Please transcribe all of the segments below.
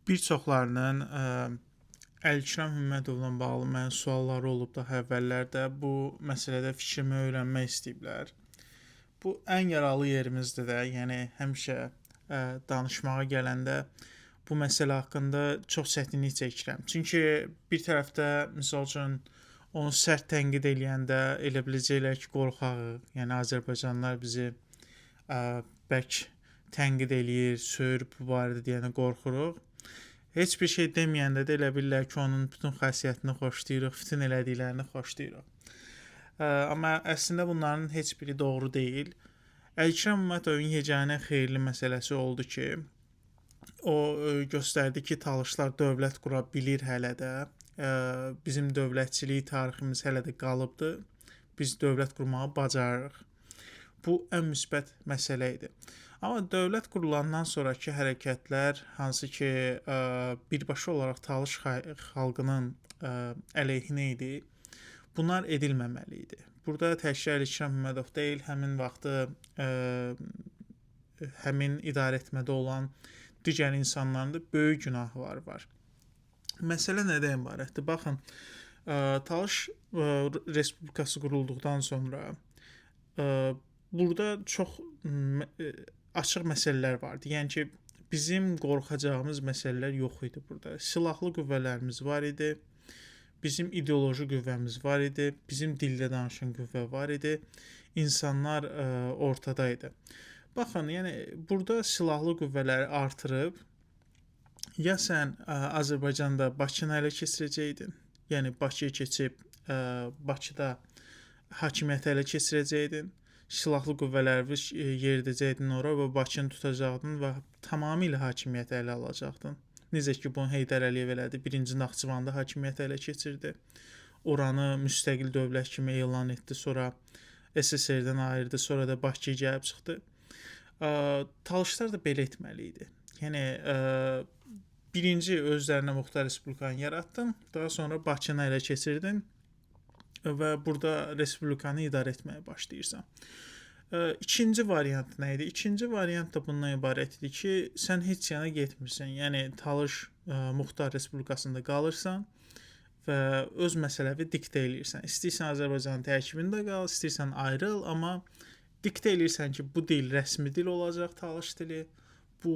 Bir çoxlarının Əlikram Hümmədovla bağlı mənə sualları olub daha əvvəllərdə bu məsələdə fikrimi öyrənmək istəyiblər. Bu ən yaralı yerimizdir də, yəni həmişə danışmağa gələndə bu məsələ haqqında çox çətinlik çəkirəm. Çünki bir tərəfdə misal üçün onu sərt tənqid eləyəndə elə biləcəklər ki, qorxağıq. Yəni Azərbaycanlılar bizi ə, bərk tənqid eləyir, söyür bu barədə deyəndə qorxuruq. Heç bir şey deməyəndə də elə bilirlər ki, onun bütün xasiyyətini xoşlayırıq, bütün elədiklərini xoşlayırıq. Amma əslində bunların heç biri doğru deyil. Əlikram Hümmədovun yeganə xeyirli məsələsi oldu ki, o göstərdi ki, Talışlar dövlət qura bilir hələ də. Bizim dövlətçilik tariximiz hələ də qalıbdır. Biz dövlət qurmağı bacarırıq. Bu ən müsbət məsələ idi. Amma dövlət qurulandan sonrakı hərəkətlər, hansı ki, birbaşa olaraq Talış xalqının əleyhinə idi, bunlar edilməməli idi. Burada təkcə Əlikram Hümmədov deyil, həmin vaxtı həmin idarəetmədə olan digər insanların da böyük günahları var. Məsələ nədən ibarətdir? Baxın, Talış Respublikası qurulduqdan sonra burada çox açıq məsələlər vardı. Yəni ki, bizim qorxacağımız məsələlər yox idi burada. Silahlı qüvvələrimiz var idi. Bizim ideoloji qüvvəmiz var idi. Bizim dildə danışan qüvvə var idi. İnsanlar ortadaydı. Baxın, yəni burada silahlı qüvvələri artırıb ya sən Azərbaycanda Bakını ələ keçirəcəkdin, yəni Bakıya keçib Bakıda hakimiyyəti ələ keçirəcəkdin, silahlı qüvvələri yeridəcəkdin ora və Bakını tutacaqdın və tamamilə hakimiyyəti ələ alacaqdın. Necə ki, bunu Heydər Əliyev elədi. 1-ci Naxçıvanda hakimiyyəti ələ keçirdi. Oranı müstəqil dövlət kimi elan etdi. Sonra SSR-dən ayırdı. Sonra da Bakıya gəlib çıxdı. Talışlar da belə etməli idi. Yəni birinci özlərinə muxtar respublikanı yaratdın. Daha sonra Bakını ələ keçirdin və burada respublikanı idarə etməyə başlayırsan. İkinci variant nə idi? İkinci variant da bundan ibarət idi ki, sən heç yana getmirsən. Yəni Talış muxtar respublikasında qalırsan və öz məsələvi diktə eləyirsən. İstəyirsən Azərbaycanın tərkibində qal, istəyirsən ayrıl, amma diktə eləyirsən ki, bu dil rəsmi dil olacaq, Talış dili. Bu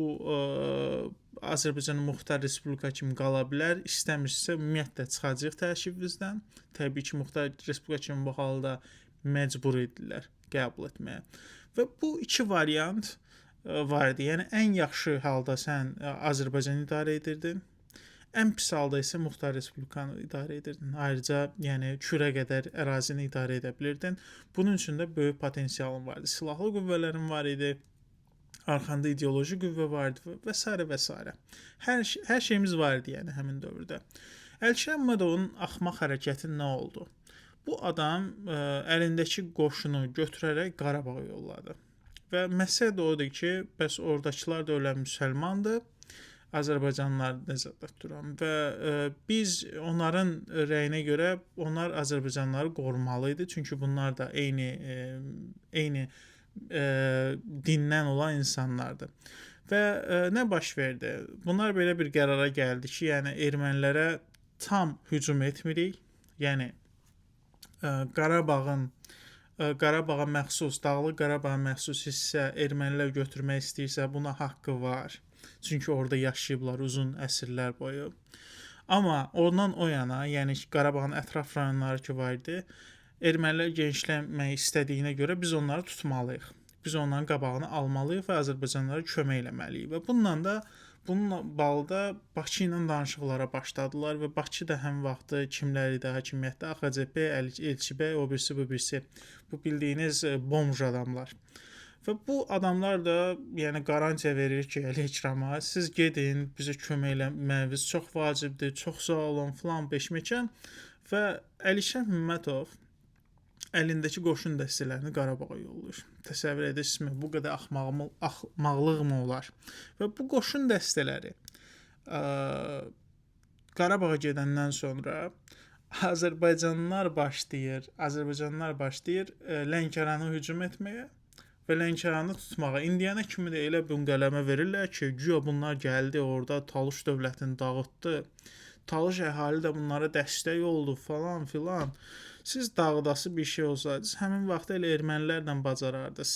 Azərbaycanın muxtar respublika kimi qala bilər. İstəmirsə ümumiyyətlə çıxacaq tərkibimizdən. Təbii ki, muxtar respublika kimi bu halda məcbur idilər qəbul etməyə. Və bu iki variant var idi. Yəni ən yaxşı halda sən Azərbaycanı idarə edirdin. Ən pis halda isə muxtar respublikanı idarə edirdin. Ayrıca, yəni kürə qədər ərazini idarə edə bilirdin. Bunun üçün də böyük potensialın vardı. Silahlı qüvvələrin var idi. Arxanda ideoloji qüvvə vardı və s. və s. Hər şeyimiz var idi, yəni həmin dövrdə. Əlikram Hümmədovun axmaq hərəkəti nə oldu? Bu adam əlindəki qoşunu götürərək Qarabağa yolladı. Və məsələ də odur ki, bəs oradakılar da öyle müsəlmandır, Azərbaycanlılar nəzərdə tuturam və biz onların rəyinə görə onlar Azərbaycanlıları qorumalı idi. Çünki bunlar da eyni dindən olan insanlardır. Və nə baş verdi? Bunlar belə bir qərara gəldi ki, yəni ermənilərə tam hücum etmirik. Yəni Qarabağa məxsus, Dağlıq Qarabağa məxsus hissə ermənilər götürmək istəyirsə, buna haqqı var. Çünki orada yaşayıblar uzun əsrlər boyu. Amma ondan o yana, yəni Qarabağın ətraf rayonları ki var idi, ermənilər genişləmək istədiyinə görə biz onları tutmalıyıq. Biz onların qabağını almalıyıq və Azərbaycanlılara kömək eləməliyik. Və bununla bağlı da Bakı ilə danışıqlara başladılar və Bakı da həm vaxtı kimlər idi hakimiyyətdə? AXCP, Elçibəy, o birisi, bu birisi. Bu bildiyiniz bomj adamlar. Və bu adamlar da yəni qarantiya verir ki, Əlikrama, siz gedin, bizə kömək eləməyiniz çox vacibdir, çox sağ olun, filan beşməkən. Və Əlikram Hümmədov əlindəki qoşun dəstələrini Qarabağa yollayır. Təsəvvür edirsinizmi, bu qədər axmaqlıq mı olar? Və bu qoşun dəstələri Qarabağa gedəndən sonra Azərbaycanlılar başlayır Lənkərana hücum etməyə və Lənkəranı tutmağa indiyənə kimi də elə bünqələmə verirlər ki, güya bunlar gəldi orada Talış dövlətini dağıtdı. Talış əhali də bunlara dəstək oldu falan filan. Siz dağdası bir şey olsaydınız, həmin vaxt elə ermənilərlə bacarardınız.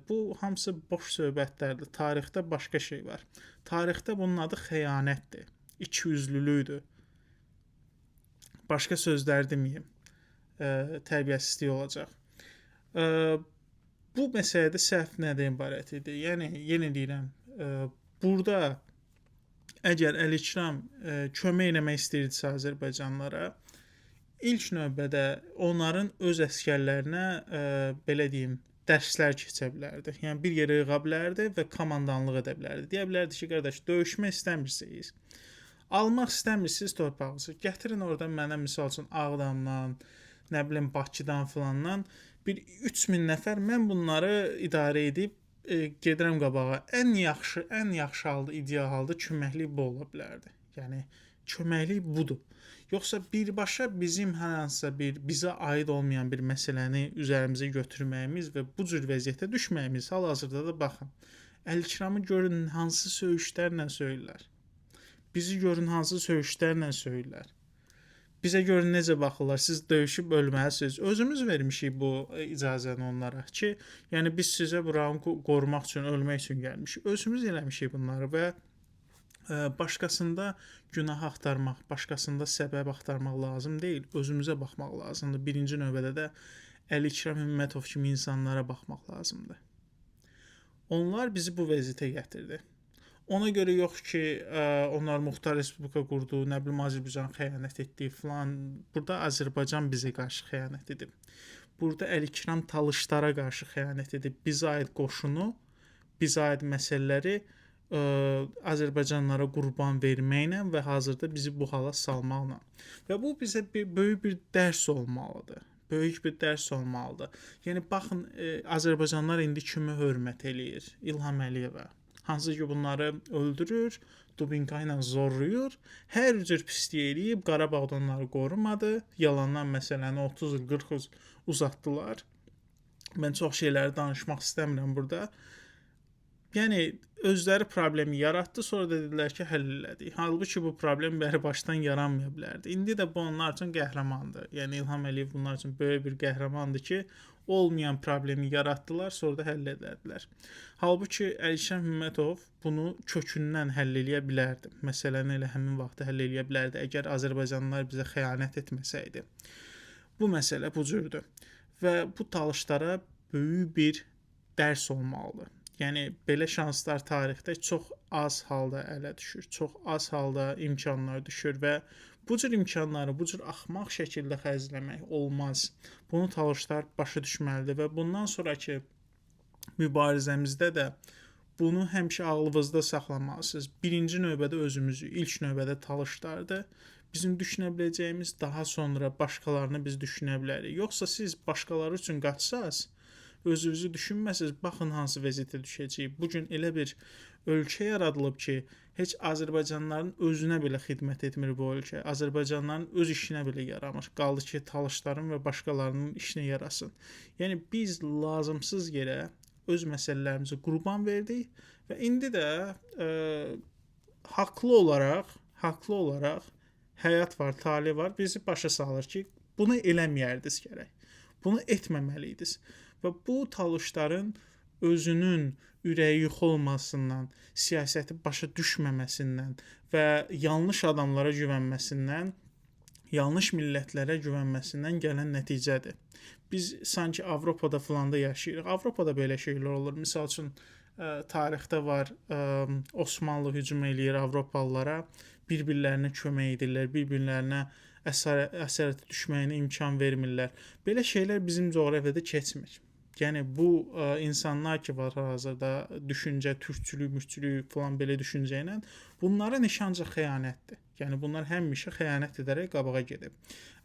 Bu hamısı boş söhbətlərdir. Tarixdə başqa şey var. Tarixdə bunun adı xəyanətdir. İkiyüzlülükdür. Başqa sözlər deməyim. Tərbiyəsizlik olacaq. Bu məsələdə səhv nədən ibarət idi? Yəni yenə deyirəm, burada əgər Əlikram kömək eləmək istəyirdisə Azərbaycanlılara, ilk növbədə onların öz əsgərlərinə belə deyim, dərslər keçə bilərdi. Yəni bir yerə yığa bilərdi və komandanlıq edə bilərdi. Deyə bilərdi ki, qardaş, döyüşmək istəmirsiniz, almaq istəmirsiniz torpağınızı, gətirin oradan mənə misal üçün Ağdamdan, nə bilim Bakıdan filandan bir 3000 nəfər, mən bunları idarə edib gedirəm qabağa. Ən yaxşı halda, ideal halda köməklik bu ola bilərdi. Yəni köməklik budur. Yoxsa birbaşa bizim hər hansısa bir bizə aid olmayan bir məsələni üzərimizə götürməyimiz və bu cür vəziyyətə düşməyimiz hal-hazırda da baxın. Əlikramı görün hansı söyüşlərlə söyürlər. Bizi görün hansı söyüşlərlə söyürlər. Bizə görün necə baxırlar. Siz döyüşüb ölməlisiniz. Özümüz vermişik bu icazəni onlara ki, yəni biz sizə buranı qorumaq üçün, ölmək üçün gəlmişik. Özümüz eləmişik bunları və başqasında günah axtarmaq, başqasında səbəb axtarmaq lazım deyil. Özümüzə baxmaq lazımdır. Birinci növbədə də Əlikram Hümmətov kimi insanlara baxmaq lazımdır. Onlar bizi bu vəziyyətə gətirdi. Ona görə yox ki, onlar Muxtar Respublika qurdu, nə bilim Azərbaycan xəyanət etdi filan. Burada Azərbaycan bizə qarşı xəyanət edib. Burada Əlikram Talışlara qarşı xəyanət edib. Bizə aid qoşunu, bizə aid məsələləri Azərbaycanlara qurban verməklə və hazırda bizi bu hala salmaqla. Və bu bizə böyük bir dərs olmalıdır. Böyük bir dərs olmalıdır. Yəni baxın, Azərbaycanlılar indi kimi hörmət eləyir? İlham Əliyevə. Hansı ki bunları öldürür, dubinka ilə zorlayır, hər cür pislik eləyib, Qarabağda onları qorumadı, yalandan məsələni 30 il, 40 il uzatdılar. Mən çox şeyləri danışmaq istəmirəm burada. Yəni özləri problemi yaratdı, sonra da dedilər ki, həll elədik. Halbuki bu problem bəri başdan yaranmaya bilərdi. İndi də bu onlar üçün qəhrəmandır. Yəni İlham Əliyev bunlar üçün böyük bir qəhrəmandır ki, olmayan problemi yaratdılar, sonra da həll edədilər. Halbuki Əlikram Hümmətov bunu kökündən həll eləyə bilərdi. Məsələni elə həmin vaxtda həll eləyə bilərdi, əgər Azərbaycanlılar bizə xəyanət etməsəydi. Bu məsələ bu cürdür və bu talışlara böyük bir dərs olmalıdır. Yəni belə şanslar tarixdə çox az halda ələ düşür, çox az halda imkanlar düşür və bu cür imkanları bu cür axmaq şəkildə xərcləmək olmaz. Bunu talışlar başa düşməlidir və bundan sonraki mübarizəmizdə də bunu həmişə ağlınızda saxlamalısınız. Birinci növbədə özümüzü, ilk növbədə talışlardır. Bizim düşünə biləcəyimiz daha sonra başqalarını biz düşünə bilərik. Yoxsa siz başqaları üçün qaçsaz, özünüzü düşünməsiniz, baxın hansı vəziyyətə düşəcəyik. Bugün elə bir ölkə yaradılıb ki, heç Azərbaycanlıların özünə belə xidmət etmir bu ölkə. Azərbaycanlıların öz işinə belə yaramır. Qaldı ki, talışların və başqalarının işinə yarasın. Yəni biz lazımsız yerə öz məsələlərimizi qurban verdik və indi də haqlı olaraq həyat var, tale var, bizi başa salır ki, bunu eləməyərdiniz gərək. Bunu etməməliydiniz. Və bu talışların özünün ürəyi yox olmasından, siyasəti başa düşməməsindən və yanlış adamlara güvənməsindən, yanlış millətlərə güvənməsindən gələn nəticədir. Biz sanki Avropada filanda yaşayırıq. Avropada belə şeylər olur. Misal üçün tarixdə var, Osmanlı hücum eləyir Avropalılara, bir-birlərinə kömək edirlər, bir-birlərinə əsarətə düşməyinə imkan vermirlər. Belə şeylər bizim coğrafiyada keçmir. Yəni bu insanlar ki var hazırda düşüncə, türkçülük, mürkçülük falan belə düşüncə ilə bunlara nişancı xəyanətdir. Yəni bunlar həmişə xəyanət edərək qabağa gedib.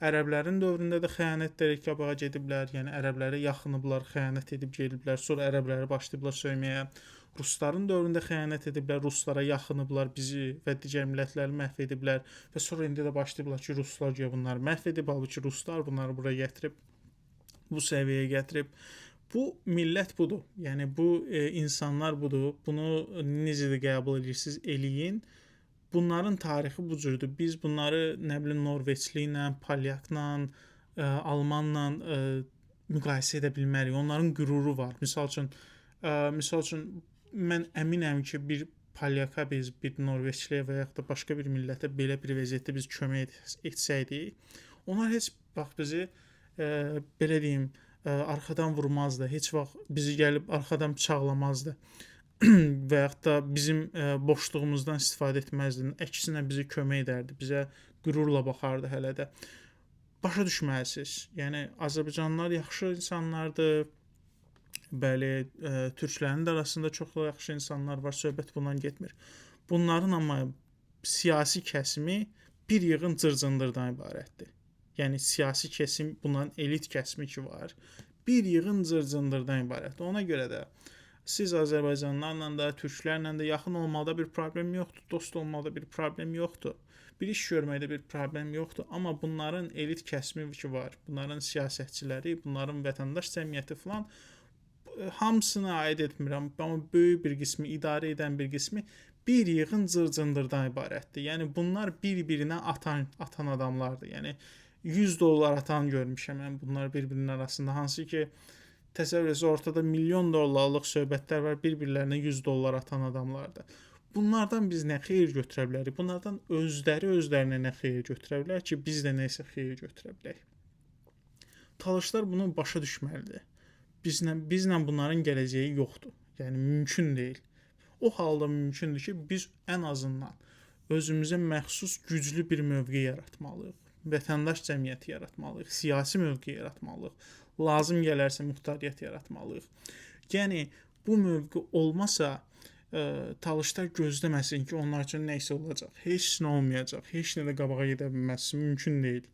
Ərəblərin dövründə də xəyanət edərək qabağa gediblər. Yəni ərəblərə yaxınıblar, xəyanət edib gediblər. Sonra ərəbləri başlayıblar söyməyə. Rusların dövründə xəyanət ediblər, ruslara yaxınıblar, bizi və digər millətləri məhv ediblər və sonra indi də başlayıblar ki, ruslar bunları məhv edib, halbuki ruslar bunları bura gətirib, bu səviyyəyə gətirib. Bu millət budur. Yəni bu insanlar budur. Bunu necə də qəbul edirsiniz, eləyin. Bunların tarixi bu cürdür. Biz bunları nə bilim Norveçli ilə, Polyakla, Almanla müqayisə edə bilmərik. Onların qüruru var. Misal üçün mən əminəm ki, bir Polyaka biz bir Norveçliyə və yaxud da başqa bir millətə belə bir vəziyyətdə biz kömək etsəydik, onlar heç vaxt bizi belə deyim, arxadan vurmazdı. Heç vaxt bizi gəlib arxadan bıçaqlamazdı. Və yaxud da bizim boşluğumuzdan istifadə etməzdi. Əksinə bizi kömək edərdi. Bizə qürurla baxardı hələ də. Başa düşməlisiniz. Yəni Azərbaycanlılar yaxşı insanlardır. Bəli, türklərin də arasında çox yaxşı insanlar var. Söhbət bundan getmir. Bunların amma siyasi kəsimi bir yığın cırcındırdan ibarətdir. Yəni siyasi kəsim, bunların elit kəsimi ki var, bir yığın cırcındırdan ibarətdir. Ona görə də siz Azərbaycanlılarla da, türklərlə də yaxın olmaqda bir problem yoxdur, dost olmaqda bir problem yoxdur. Bir iş görməkdə bir problem yoxdur, amma bunların elit kəsimi ki var, bunların siyasətçiləri, bunların vətəndaş cəmiyyəti falan hamısına aid etmirəm, amma böyük bir qismi, idarə edən bir qismi bir yığın cırcındırdan ibarətdir. Yəni bunlar bir-birinə atan adamlardır. Yəni $100 atan görmüşəm mən bunlar bir-birinin arasında, hansı ki təsəvvür edirsiniz, ortada milyon dollarlıq söhbətlər var, bir-birlərinə $100 atan adamlardır. Bunlardan biz nə xeyir götürə bilərik? Bunlardan özlərinə nə xeyir götürə bilər ki, biz də nəsə xeyir götürə bilək? Talışlar bunu başa düşməlidir. Bizlə bunların gələcəyi yoxdur. Yəni mümkün deyil. O halda mümkündür ki, biz ən azından özümüzə məxsus güclü bir mövqe yaratmalıyıq. Vətəndaş cəmiyyəti yaratmalıyıq, siyasi mövqe yaratmalıyıq, lazım gələrsə muxtariyyət yaratmalıyıq. Yəni bu mövqe olmasa, talışlar gözləməsin ki, onlar üçün nə isə olacaq. Heç nə olmayacaq, heç nə də qabağa gedə bilməz, mümkün deyil.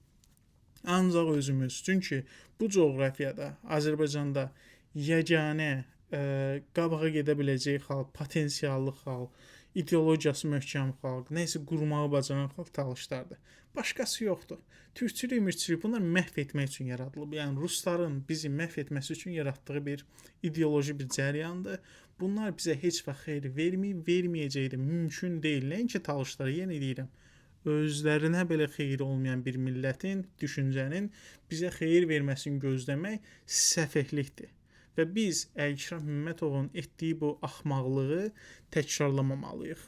Ancaq özümüz, çünki bu coğrafiyada, Azərbaycanda yeganə qabağa gedə biləcək xalq, potensiallı xalq, ideologiyası möhkəm xalq, nə isə qurmağı bacaran xalq talışlardır. Başqası yoxdur. Türkçülük, mürkçülük bunlar məhv etmək üçün yaradılıb. Yəni rusların bizi məhv etməsi üçün yaratdığı bir ideoloji bir cəryandır. Bunlar bizə heç vaxt xeyir verməyəcəyi də mümkün deyil. Nəinki talışlara, yenə deyirəm, özlərinə belə xeyir olmayan bir millətin, düşüncənin bizə xeyir verməsini gözləmək səfehlikdir. Və biz Əlkişan Himmətovun etdiyi bu axmaqlığı təkrarlamamalıyıq.